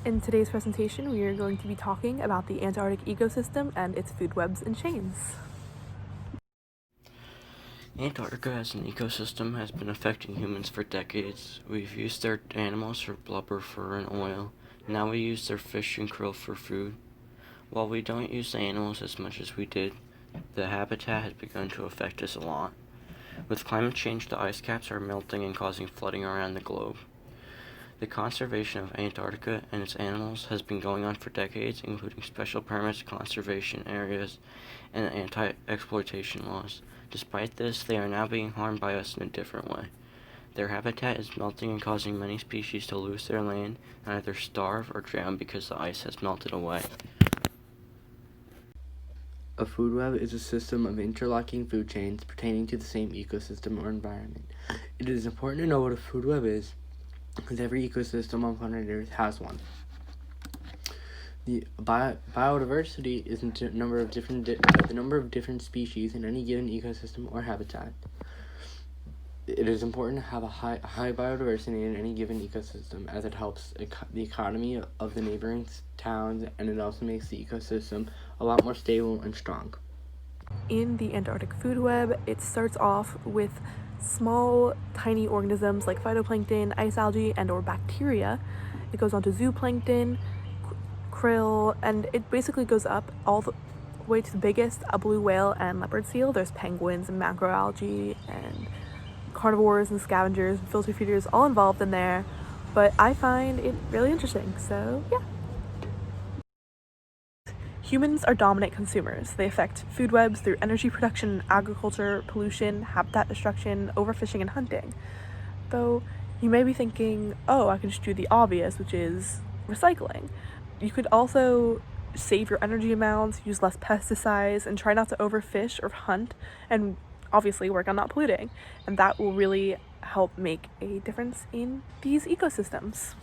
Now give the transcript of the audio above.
In today's presentation, we are going to be talking about the Antarctic ecosystem and its food webs and chains. Antarctica as an ecosystem has been affecting humans for decades. We've used their animals for blubber, fur, and oil. Now we use their fish and krill for food. While we don't use the animals as much as we did, the habitat has begun to affect us a lot. With climate change, the ice caps are melting and causing flooding around the globe. The conservation of Antarctica and its animals has been going on for decades, including special permits, conservation areas, and anti-exploitation laws. Despite this, they are now being harmed by us in a different way. Their habitat is melting and causing many species to lose their land and either starve or drown because the ice has melted away. A food web is a system of interlocking food chains pertaining to the same ecosystem or environment. It is important to know what a food web is, because every ecosystem on planet Earth has one. The biodiversity is the number of different species in any given ecosystem or habitat. It is important to have a high biodiversity in any given ecosystem, as it helps the economy of the neighboring towns, and it also makes the ecosystem a lot more stable and strong. In the Antarctic food web, it starts off with small, tiny organisms like phytoplankton, ice algae, and/or bacteria. It goes on to zooplankton, krill, and it basically goes up all the way to the biggest, a blue whale and leopard seal. There's penguins and macroalgae and carnivores and scavengers and filter feeders all involved in there, but I find it really interesting, so yeah. Humans are dominant consumers. They affect food webs through energy production, agriculture, pollution, habitat destruction, overfishing, and hunting. Though you may be thinking, oh, I can just do the obvious, which is recycling. You could also save your energy amounts, use less pesticides, and try not to overfish or hunt, and obviously work on not polluting. And that will really help make a difference in these ecosystems.